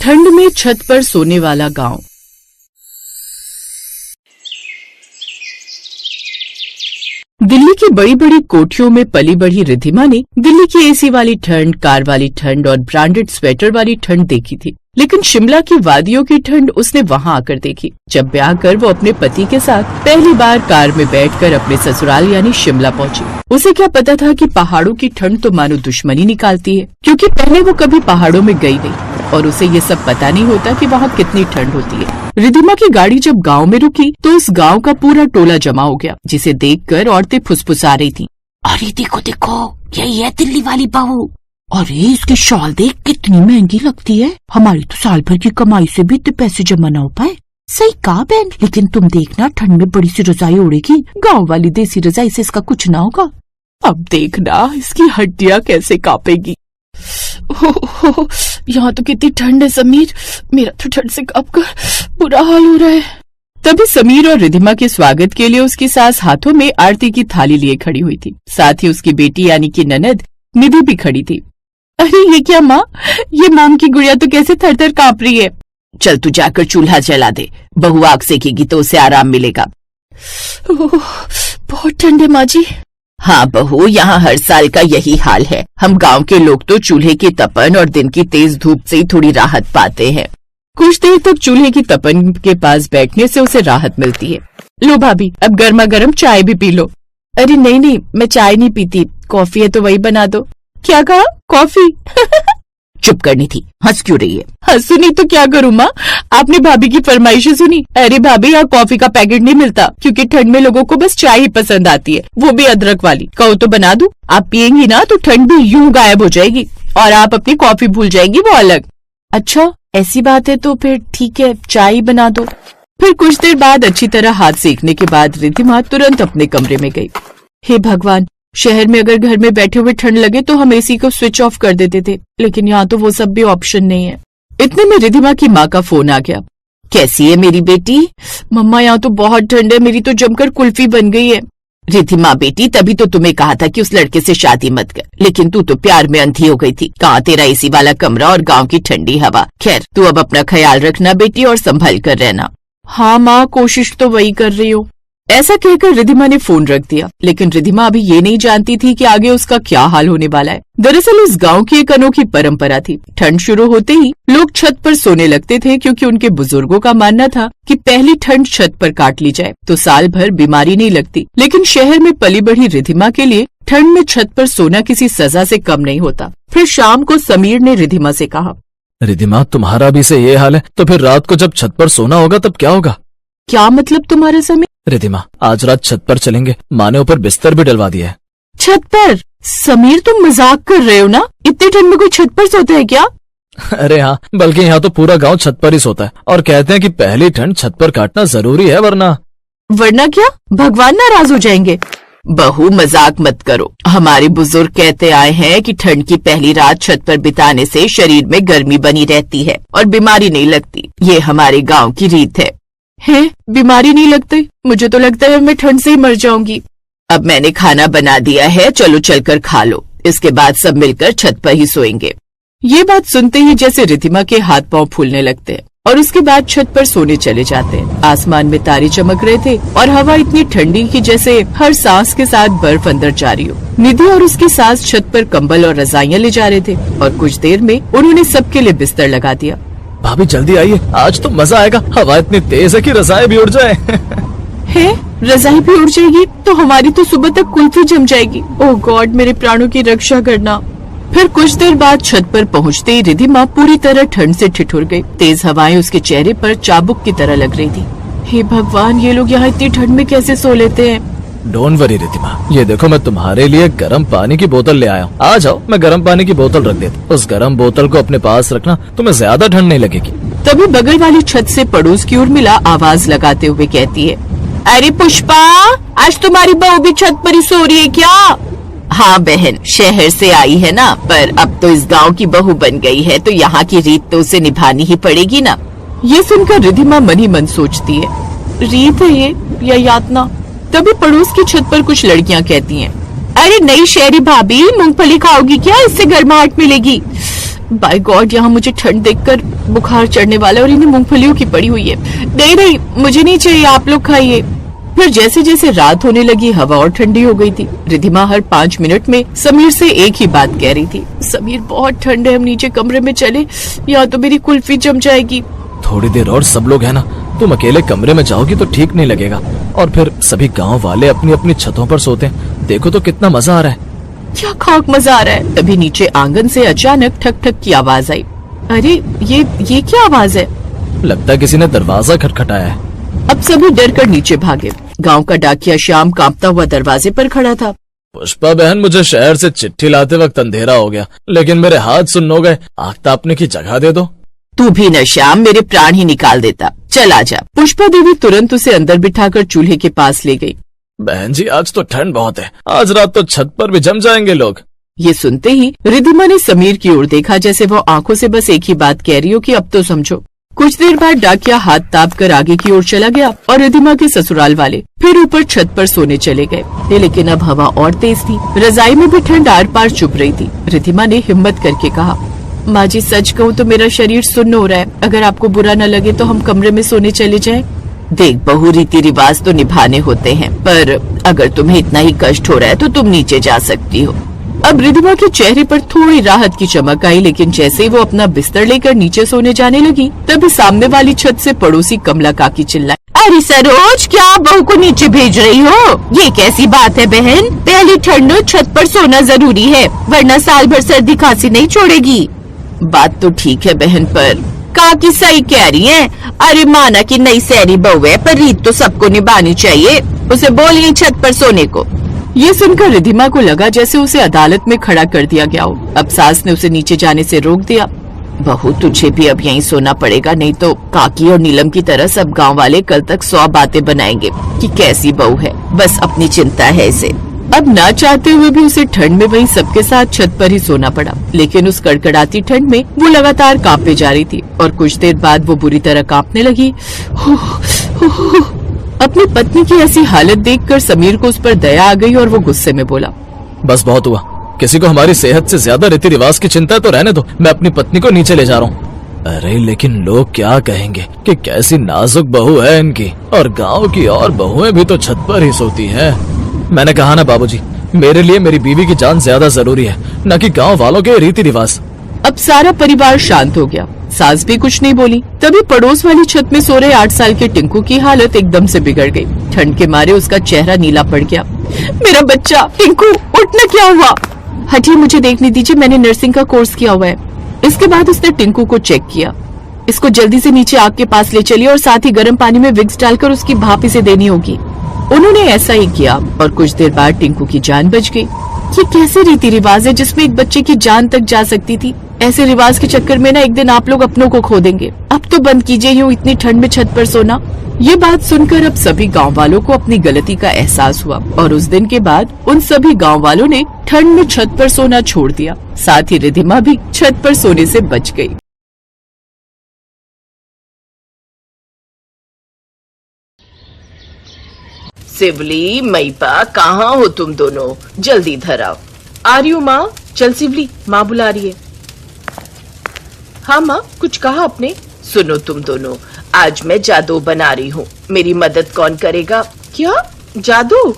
ठंड में छत पर सोने वाला गांव। दिल्ली की बड़ी बड़ी कोठियों में पली बढ़ी रिद्धिमा ने दिल्ली की एसी वाली ठंड, कार वाली ठंड और ब्रांडेड स्वेटर वाली ठंड देखी थी, लेकिन शिमला की वादियों की ठंड उसने वहां आकर देखी, जब ब्याह कर वो अपने पति के साथ पहली बार कार में बैठकर अपने ससुराल यानी शिमला पहुंची। उसे क्या पता था कि पहाड़ों की ठंड तो मानो दुश्मनी निकालती है, क्योंकि पहले वो कभी पहाड़ों में गई नहीं और उसे ये सब पता नहीं होता कि वहाँ कितनी ठंड होती है। रिद्धिमा की गाड़ी जब गांव में रुकी तो उस गांव का पूरा टोला जमा हो गया, जिसे देखकर औरतें फुसफुसा रही थीं। अरे देखो देखो, यही है दिल्ली वाली बहू। अरे इसकी शॉल देख कितनी महंगी लगती है, हमारी तो साल भर की कमाई से भी इतने पैसे जमा न हो पाए। सही कहा बहन, लेकिन तुम देखना ठंड में बड़ी सी रजाई ओढ़ेगी, गाँव वाली देसी रजाई से इसका कुछ ना होगा। अब देखना इसकी हड्डियां कैसे कांपेगी। हो, यहाँ तो कितनी ठंड है समीर, मेरा तो ठंड से कांपकर बुरा हाल हो रहा है। तभी समीर और रिद्धिमा के स्वागत के लिए उसकी सास हाथों में आरती की थाली लिए खड़ी हुई थी, साथ ही उसकी बेटी यानी कि ननद निधि भी खड़ी थी। अरे ये क्या माँ, ये मोम की गुड़िया तो कैसे थर थर कांप रही है। चल तू जाकर चूल्हा जला दे, बहू आग सेकेगी तो उसे आराम मिलेगा। बहुत ठंड है माँ जी। हाँ बहू, यहाँ हर साल का यही हाल है। हम गांव के लोग तो चूल्हे की तपन और दिन की तेज धूप से ही थोड़ी राहत पाते हैं। कुछ देर तक चूल्हे की तपन के पास बैठने से उसे राहत मिलती है। लो भाभी, अब गर्मा गर्म चाय भी पी लो। अरे नहीं, मैं चाय नहीं पीती, कॉफी है तो वही बना दो। क्या कहा, कॉफी? चुप करनी थी, हंस क्यों रही है? हंसू नहीं तो क्या करूँ माँ, आपने भाभी की फरमाइशें सुनी। अरे भाभी, यहाँ कॉफी का पैकेट नहीं मिलता, क्योंकि ठंड में लोगों को बस चाय ही पसंद आती है, वो भी अदरक वाली। कहो तो बना दूं? आप पियेंगी ना तो ठंड भी यूं गायब हो जाएगी और आप अपनी कॉफी भूल जाएंगी, वो अलग। अच्छा ऐसी बात है तो फिर ठीक है, चाय ही बना दो। फिर कुछ देर बाद अच्छी तरह हाथ सेकने के बाद रिद्धिमा तुरंत अपने कमरे में गई। हे भगवान, शहर में अगर घर में बैठे हुए ठंड लगे तो हम एसी को स्विच ऑफ कर देते थे, लेकिन यहाँ तो वो सब भी ऑप्शन नहीं है। इतने में रिद्धिमा की माँ का फोन आ गया। कैसी है मेरी बेटी? मम्मा यहाँ तो बहुत ठंड है, मेरी तो जमकर कुल्फी बन गई है। रिद्धिमा बेटी, तभी तो तुम्हें कहा था कि उस लड़के से शादी मत कर, लेकिन तू तो प्यार में अंधी हो गई थी। कहाँ तेरा एसी वाला कमरा और गाँव की ठंडी हवा। खैर तू अब अपना ख्याल रखना बेटी और संभल कर रहना। हाँ माँ, कोशिश तो वही कर रही हूँ। ऐसा कहकर रिद्धिमा ने फोन रख दिया, लेकिन रिद्धिमा अभी ये नहीं जानती थी कि आगे उसका क्या हाल होने वाला है। दरअसल उस गांव की एक अनोखी परंपरा थी। ठंड शुरू होते ही लोग छत पर सोने लगते थे, क्योंकि उनके बुजुर्गों का मानना था कि पहली ठंड छत पर काट ली जाए तो साल भर बीमारी नहीं लगती। लेकिन शहर में पली बढ़ी रिद्धिमा के लिए ठंड में छत पर सोना किसी सजा से कम नहीं होता। फिर शाम को समीर ने रिद्धिमा से कहा, रिद्धिमा तुम्हारा भी से ये हाल है तो फिर रात को जब छत पर सोना होगा तब क्या होगा? क्या मतलब तुम्हारा समीर? रिद्धिमा, आज रात छत पर चलेंगे, माँ ने ऊपर बिस्तर भी डलवा दिया है। छत पर? समीर तुम मजाक कर रहे हो ना, इतनी ठंड में कोई छत पर सोता है क्या? अरे हाँ, बल्कि यहाँ तो पूरा गांव छत पर ही सोता है और कहते हैं कि पहली ठंड छत पर काटना जरूरी है, वरना क्या? भगवान नाराज हो जाएंगे। बहू मजाक मत करो, हमारे बुजुर्ग कहते आए हैं कि ठंड की पहली रात छत पर बिताने से शरीर में गर्मी बनी रहती है और बीमारी नहीं लगती। ये हमारे गाँव की रीत है। बीमारी नहीं लगती? मुझे तो लगता है मैं ठंड से ही मर जाऊंगी। अब मैंने खाना बना दिया है, चलो चलकर खा लो, इसके बाद सब मिलकर छत पर ही सोएंगे। ये बात सुनते ही जैसे रिद्धिमा के हाथ पांव फूलने लगते हैं और उसके बाद छत पर सोने चले जाते हैं। आसमान में तारे चमक रहे थे और हवा इतनी ठंडी कि जैसे हर सांस के साथ बर्फ अंदर जा रही हो। निधि और उसकी सास छत पर कंबल और रजाइयाँ ले जा रहे थे और कुछ देर में उन्होंने सबके लिए बिस्तर लगा दिया। भाभी जल्दी आइए, आज तो मजा आएगा, हवा इतनी तेज है कि रजाई भी उड़ जाए। रजाई भी उड़ जाएगी तो हमारी तो सुबह तक कुल्फी जम जाएगी। ओह गॉड, मेरे प्राणों की रक्षा करना। फिर कुछ देर बाद छत पर पहुँचते ही रिद्धिमा पूरी तरह ठंड से ठिठुर गई। तेज हवाएं उसके चेहरे पर चाबुक की तरह लग रही थी। हे भगवान, ये लोग यहाँ इतनी ठंड में कैसे सो लेते हैं? डोंट वरी रिद्धिमा, ये देखो मैं तुम्हारे लिए गर्म पानी की बोतल ले आया हूँ। आ जाओ, मैं गर्म पानी की बोतल रख देता। उस गर्म बोतल को अपने पास रखना, तुम्हें ज्यादा ठंड नहीं लगेगी। तभी बगल वाली छत से पड़ोस की उर्मिला आवाज लगाते हुए कहती है, अरे पुष्पा, आज तुम्हारी बहू भी छत पर ही सो रही है क्या? हाँ बहन, शहर से आई है ना, पर अब तो इस गांव की बहू बन गई है तो यहाँ की रीत तो उसे निभानी ही पड़ेगी ना। ये सुनकर रिद्धिमा मन ही मन सोचती है, रीत है ये या यातना? तभी पड़ोस की छत पर कुछ लड़कियां कहती हैं, अरे नहीं शहरी भाभी, मूंगफली खाओगी क्या? इससे गर्माहट मिलेगी। बाय गॉड, यहाँ मुझे ठंड देखकर बुखार चढ़ने वाला है और इन्हें मूंगफलियों की पड़ी हुई है। नहीं नहीं, मुझे नहीं चाहिए, आप लोग खाइए। फिर जैसे जैसे रात होने लगी हवा और ठंडी हो गई थी। रिधिमा हर 5 मिनट में समीर से एक ही बात कह रही थी, समीर बहुत ठंड है, हम नीचे कमरे में चले, या तो मेरी कुल्फी जम जाएगी। थोड़ी देर और सब लोग है ना, तुम अकेले कमरे में जाओगी तो ठीक नहीं लगेगा। और फिर सभी गांव वाले अपनी अपनी छतों पर सोते हैं, देखो तो कितना मजा आ रहा है। क्या खाक मजा आ रहा है। तभी नीचे आंगन से अचानक ठक ठक की आवाज आई। अरे ये क्या आवाज है? लगता है किसी ने दरवाजा खटखटाया है। अब सभी डर कर नीचे भागे। गांव का डाकिया श्याम कांपता हुआ दरवाजे पर खड़ा था। पुष्पा बहन, मुझे शहर से चिट्ठी लाते वक्त अंधेरा हो गया, लेकिन मेरे हाथ सुन्न हो गए। आग तापने की जगह दे दो। तू भी न श्याम, मेरे प्राण ही निकाल देता। चल आजा। पुष्पा देवी तुरंत उसे अंदर बिठाकर चूल्हे के पास ले गई। बहन जी, आज तो ठंड बहुत है, आज रात तो छत पर भी जम जाएंगे लोग। ये सुनते ही रिधिमा ने समीर की ओर देखा, जैसे वो आंखों से बस एक ही बात कह रही हो कि अब तो समझो। कुछ देर बाद डाकिया हाथ ताप कर आगे की ओर चला गया और रिधिमा के ससुराल वाले फिर ऊपर छत पर सोने चले गए। लेकिन अब हवा और तेज थी, रजाई में भी ठंड आर पार चुभ रही थी। रिधिमा ने हिम्मत करके कहा, माँ जी सच कहूँ तो मेरा शरीर सुन्न हो रहा है, अगर आपको बुरा न लगे तो हम कमरे में सोने चले जाएं। देख बहू, रीति रिवाज तो निभाने होते हैं, पर अगर तुम्हें इतना ही कष्ट हो रहा है तो तुम नीचे जा सकती हो। अब रिधिमा के चेहरे पर थोड़ी राहत की चमक आई, लेकिन जैसे ही वो अपना बिस्तर लेकर नीचे सोने जाने लगी, तभी सामने वाली छत से पड़ोसी कमला काकी चिल्लाई, अरे सरोज, क्या आप बहू को नीचे भेज रही हो? ये कैसी बात है बहन? पहली ठंड में छत पर सोना जरूरी है, वरना साल भर सर्दी खांसी नहीं छोड़ेगी। बात तो ठीक है बहन, पर काकी सही कह रही हैं। अरे माना कि नई सैरी बहू है, पर रीत तो सबको निभानी चाहिए। उसे बोलिए छत पर सोने को। ये सुनकर रिधिमा को लगा जैसे उसे अदालत में खड़ा कर दिया गया हो। अब सास ने उसे नीचे जाने से रोक दिया। बहू, तुझे भी अब यहीं सोना पड़ेगा, नहीं तो काकी और नीलम की तरह सब गांव वाले कल तक 100 बातें बनाएंगे कि कैसी बहू है, बस अपनी चिंता है इसे। अब ना चाहते हुए भी उसे ठंड में वहीं सबके साथ छत पर ही सोना पड़ा। लेकिन उस कड़कड़ाती ठंड में वो लगातार कांपे जा रही थी और कुछ देर बाद वो बुरी तरह कांपने लगी। अपनी पत्नी की ऐसी हालत देखकर समीर को उस पर दया आ गई और वो गुस्से में बोला, बस बहुत हुआ, किसी को हमारी सेहत से ज्यादा रीति रिवाज की चिंता है तो रहने दो, मैं अपनी पत्नी को नीचे ले जा रहा हूँ। अरे लेकिन लोग क्या कहेंगे कि कैसी नाजुक बहू है इनकी, और गांव की और बहुएं भी तो छत पर ही सोती हैं। मैंने कहा ना बाबूजी, मेरे लिए मेरी बीवी की जान ज्यादा जरूरी है, न कि गांव वालों के रीति रिवाज। अब सारा परिवार शांत हो गया। सास भी कुछ नहीं बोली। तभी पड़ोस वाली छत में सो रहे 8 साल के टिंकू की हालत एकदम से बिगड़ गई। ठंड के मारे उसका चेहरा नीला पड़ गया। मेरा बच्चा टिंकू, उठना, क्या हुआ? हटिए, मुझे देखने दीजिए, मैंने नर्सिंग का कोर्स किया हुआ है। इसके बाद उसने टिंकू को चेक किया। इसको जल्दी से नीचे आग के पास ले चलिए और साथ ही गर्म पानी में विक्स डालकर उसकी भाप इसे देनी होगी। उन्होंने ऐसा ही किया और कुछ देर बाद टिंकू की जान बच गई। ये कैसे रीति रिवाज है जिसमें एक बच्चे की जान तक जा सकती थी? ऐसे रिवाज के चक्कर में ना एक दिन आप लोग अपनों को खो देंगे। अब तो बंद कीजिए यूं इतनी ठंड में छत पर सोना। ये बात सुनकर अब सभी गांव वालों को अपनी गलती का एहसास हुआ और उस दिन के बाद उन सभी गांव वालों ने ठंड में छत पर सोना छोड़ दिया। साथ ही रिधिमा भी छत पर सोने से बच गई। सिवली, मैपा, कहाँ हो तुम दोनों? जल्दी इधर आओ। आ रही हूँ माँ। चल सिवली, माँ बुला रही है। हाँ माँ, कुछ कहा आपने? सुनो तुम दोनों, आज मैं जादू बना रही हूँ, मेरी मदद कौन करेगा? क्या जादू?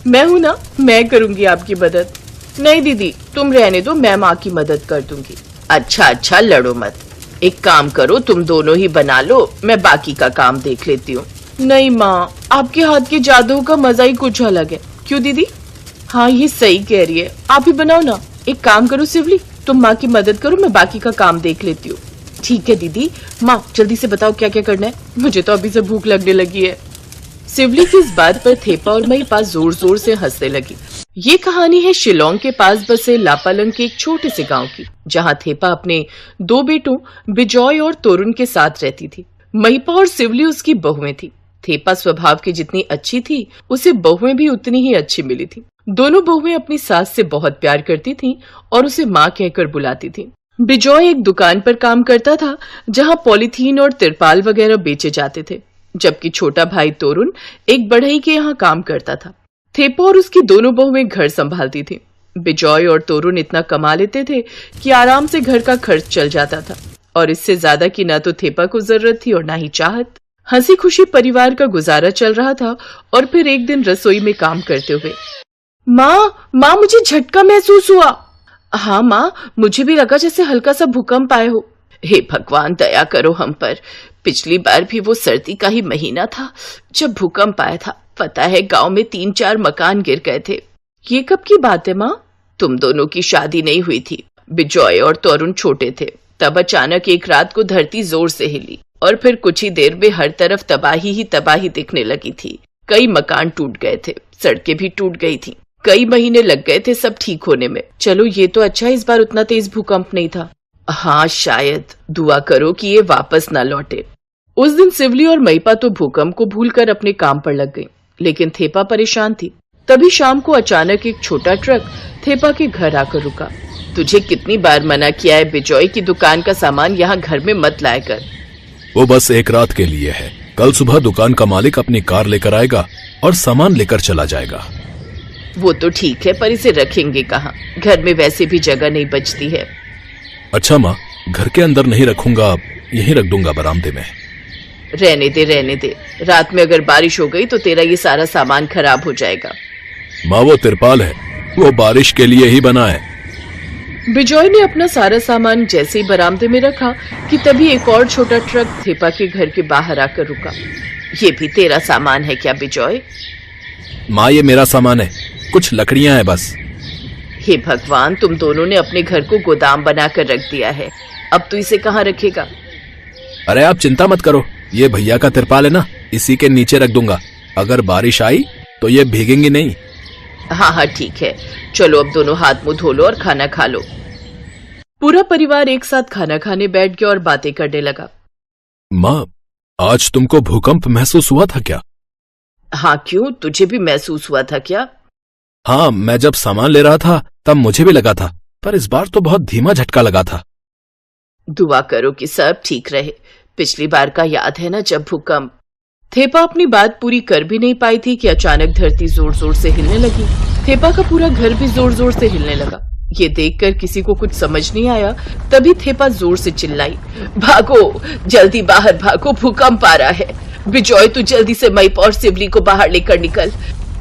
मैं हूँ ना, मैं करूँगी आपकी मदद। नहीं दीदी, तुम रहने दो, मैं माँ की मदद कर दूंगी। अच्छा अच्छा, लड़ो मत। एक काम करो, तुम दोनों ही बना लो, मैं बाकी का काम देख लेती हूँ। नहीं माँ, आपके हाथ के जादू का मजा ही कुछ अलग है। क्यों दीदी? हाँ, ये सही कह रही है, आप ही बनाओ ना। एक काम करो सिवली, तुम माँ की मदद करो, मैं बाकी का काम देख लेती हूँ। ठीक है दीदी। माँ जल्दी से बताओ क्या क्या करना है, मुझे तो अभी से भूख लगने लगी है। सिवली की इस बात पर थेपा और मई पास जोर जोर से हंसने लगी। ये कहानी है शिलोंग के पास बसे लापालंग के एक छोटे से गांव की, जहाँ थेपा अपने 2 बेटों बिजॉय और तोरुण के साथ रहती थी। महिपा और सिवली उसकी बहुएं थी। थेपा स्वभाव की जितनी अच्छी थी, उसे बहुएं भी उतनी ही अच्छी मिली थी। दोनों बहुएं अपनी सास से बहुत प्यार करती थीं और उसे माँ कहकर बुलाती थीं। बिजॉय एक दुकान पर काम करता था, जहाँ पॉलीथीन और तिरपाल वगैरह बेचे जाते थे, जबकि छोटा भाई तोरुण एक बढ़ई के यहाँ काम करता था। थेपा और उसकी दोनों बहुएं घर संभालती थीं। बिजॉय और तोरुण इतना कमा लेते थे कि आराम से घर का खर्च चल जाता था, और इससे ज्यादा की ना तो थेपा को जरूरत थी और ना ही चाहत। हंसी खुशी परिवार का गुजारा चल रहा था। और फिर एक दिन रसोई में काम करते हुए, माँ मुझे झटका महसूस हुआ। हाँ माँ, मुझे भी लगा जैसे हल्का सा भूकंप आए हो। हे भगवान, दया करो हम पर। पिछली बार भी वो सर्दी का ही महीना था जब भूकंप आया था। पता है गांव में 3-4 मकान गिर गए थे। ये कब की बात है माँ? तुम दोनों की शादी नहीं हुई थी, बिजॉय और तोरुण छोटे थे। तब अचानक एक रात को धरती जोर से हिली और फिर कुछ ही देर में हर तरफ तबाही ही तबाही दिखने लगी थी। कई मकान टूट गए थे, सड़कें भी टूट गई थी। कई महीने लग गए थे सब ठीक होने में। चलो ये तो अच्छा, इस बार उतना तेज भूकंप नहीं था। हाँ शायद, दुआ करो कि ये वापस ना लौटे। उस दिन सिवली और महिपा तो भूकंप को भूलकर अपने काम पर लग गई, लेकिन थेपा परेशान थी। तभी शाम को अचानक एक छोटा ट्रक थेपा के घर आकर रुका। तुझे कितनी बार मना किया है बिजॉय की दुकान का सामान यहाँ घर में मत लाया कर। वो बस एक रात के लिए है। कल सुबह दुकान का मालिक अपनी कार लेकर आएगा और सामान लेकर चला जाएगा। वो तो ठीक है, पर इसे रखेंगे कहाँ? घर में वैसे भी जगह नहीं बचती है। अच्छा माँ, घर के अंदर नहीं रखूंगा, यहीं रख दूंगा बरामदे में। रहने दे। रात में अगर बारिश हो गई तो तेरा ये सारा सामान खराब हो जाएगा। माँ वो तिरपाल है, वो बारिश के लिए ही बना है। बिजॉय ने अपना सारा सामान जैसे ही बरामदे में रखा कि तभी एक और छोटा ट्रक थेपा के घर के बाहर आकर रुका। ये भी तेरा सामान है क्या बिजॉय? माँ ये मेरा सामान है, कुछ लकड़ियां हैं बस। हे भगवान, तुम दोनों ने अपने घर को गोदाम बनाकर रख दिया है। अब तू इसे कहाँ रखेगा? अरे आप चिंता मत करो, ये भैया का तिरपाल है ना, इसी के नीचे रख दूंगा। अगर बारिश आई तो ये भीगेंगी नहीं। हाँ ठीक है, चलो अब दोनों हाथ मुंह धो लो और खाना खा लो। पूरा परिवार एक साथ खाना खाने बैठ गया और बातें करने लगा। माँ, आज तुमको भूकंप महसूस हुआ था क्या? हाँ क्यों, तुझे भी महसूस हुआ था क्या? हाँ, मैं जब सामान ले रहा था तब मुझे भी लगा था, पर इस बार तो बहुत धीमा झटका लगा था। दुआ करो कि सब ठीक रहे। पिछली बार का याद है ना जब भूकंप? थेपा अपनी बात पूरी कर भी नहीं पाई थी कि अचानक धरती जोर जोर से हिलने लगी। थेपा का पूरा घर भी जोर जोर से हिलने लगा। ये देखकर किसी को कुछ समझ नहीं आया। तभी थेपा जोर से चिल्लाई, भागो, जल्दी बाहर भागो, भूकंप आ रहा है। बिजॉय तू जल्दी से महिपा और सिवली को बाहर लेकर निकल।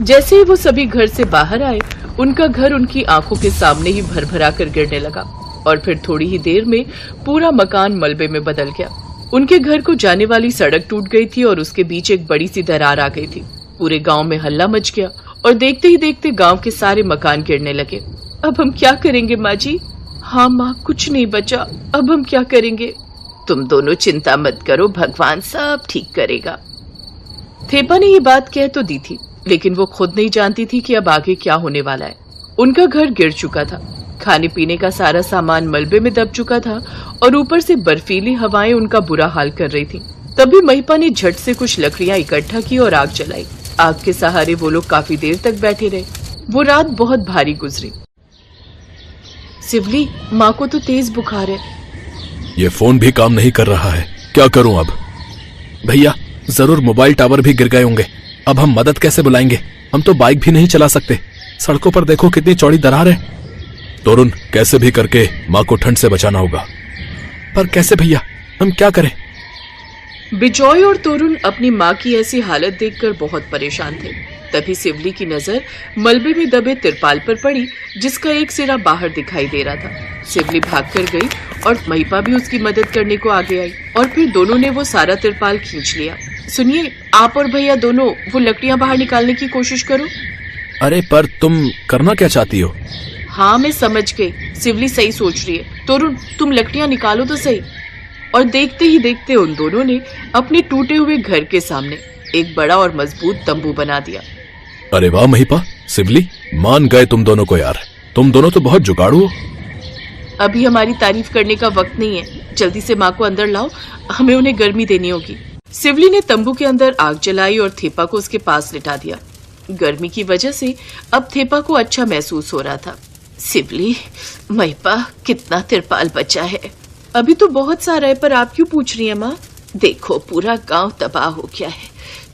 जैसे ही वो सभी घर से बाहर आए, उनका घर उनकी आंखों के सामने ही भरभरा कर गिरने लगा और फिर थोड़ी ही देर में पूरा मकान मलबे में बदल गया। उनके घर को जाने वाली सड़क टूट गई थी और उसके बीच एक बड़ी सी दरार आ गई थी। पूरे गांव में हल्ला मच गया और देखते ही देखते गांव के सारे मकान गिरने लगे। अब हम क्या करेंगे माँ जी? हाँ माँ, कुछ नहीं बचा, अब हम क्या करेंगे? तुम दोनों चिंता मत करो, भगवान सब ठीक करेगा। थेपा ने ये बात कह तो दी थी, लेकिन वो खुद नहीं जानती थी कि अब आगे क्या होने वाला है। उनका घर गिर चुका था, खाने पीने का सारा सामान मलबे में दब चुका था और ऊपर से बर्फीली हवाएं उनका बुरा हाल कर रही थी। तभी महिपा ने झट से कुछ लकड़ियां इकट्ठा की और आग जलाई। आग के सहारे वो लोग काफी देर तक बैठे रहे। वो रात बहुत भारी गुजरी। सिवली, माँ को तो तेज बुखार है। ये फोन भी काम नहीं कर रहा है, क्या करूं अब? भैया, जरूर मोबाइल टावर भी गिर गए होंगे। अब हम मदद कैसे बुलाएंगे? हम तो बाइक भी नहीं चला सकते। सड़कों पर देखो कितनी चौड़ी दरार है। तोरुण, कैसे भी करके माँ को ठंड से बचाना होगा। पर कैसे भैया, हम क्या करें? बिजॉय और तोरुण अपनी माँ की ऐसी हालत देखकर बहुत परेशान थे। तभी सिवली की नजर मलबे में दबे तिरपाल पर पड़ी, जिसका एक सिरा बाहर दिखाई दे रहा था। सिवली भागकर गई और महिपा भी उसकी मदद करने को आगे आई और फिर दोनों ने वो सारा तिरपाल खींच लिया। सुनिए, आप और भैया दोनों वो लकड़ियां बाहर निकालने की कोशिश करो। अरे पर तुम करना क्या चाहती हो? हाँ मैं समझ गई, सिवली सही सोच रही है। तोरुण, तुम लकड़ियां निकालो तो सही। और देखते ही देखते उन दोनों ने अपने टूटे हुए घर के सामने एक बड़ा और मजबूत तंबू बना दिया। अरे वाह महिपा, सिवली, मान गए तुम दोनों को यार। तुम दोनों तो बहुत जुगाड़ू हो। अभी हमारी तारीफ करने का वक्त नहीं है, जल्दी से माँ को अंदर लाओ, हमें उन्हें गर्मी देनी होगी। सिवली ने तंबू के अंदर आग जलाई और थेपा को उसके पास लिटा दिया। गर्मी की वजह से अब थेपा को अच्छा महसूस हो रहा था। सिवली, महिपा, कितना तिरपाल बचा है? अभी तो बहुत सारा है, पर आप क्यों पूछ रही हैं माँ? देखो, पूरा गांव तबाह हो गया है।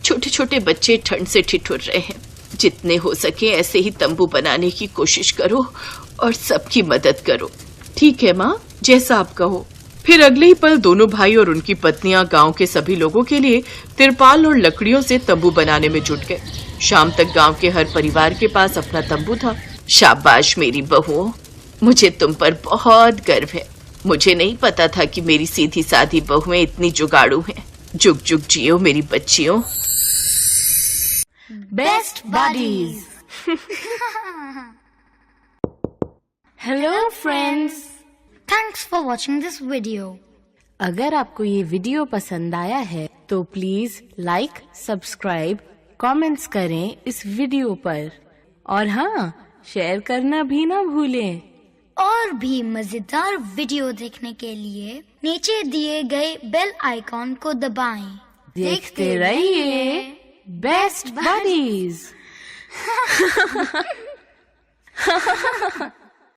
छोटे छोटे बच्चे ठंड से ठिठुर रहे हैं। जितने हो सके ऐसे ही तंबू बनाने की कोशिश करो और सबकी मदद करो। ठीक है माँ, जैसा आप कहो। फिर अगले ही पल दोनों भाई और उनकी पत्नियां गांव के सभी लोगों के लिए तिरपाल और लकड़ियों से तंबू बनाने में जुट गए। शाम तक गांव के हर परिवार के पास अपना तंबू था। शाबाश मेरी बहुओं, मुझे तुम पर बहुत गर्व है। मुझे नहीं पता था कि मेरी सीधी साधी बहुएं इतनी जुगाड़ू हैं। जुग जुग जियो मेरी बच्चियों। Best buddies. Hello friends. Thanks for watching this video. अगर आपको ये वीडियो पसंद आया है तो प्लीज लाइक, सब्सक्राइब, कमेंट्स करें इस वीडियो पर और हाँ, शेयर करना भी ना भूलें। और भी मजेदार वीडियो देखने के लिए नीचे दिए गए बेल आइकॉन को दबाएं। देखते रहिए बेस्ट बडीज।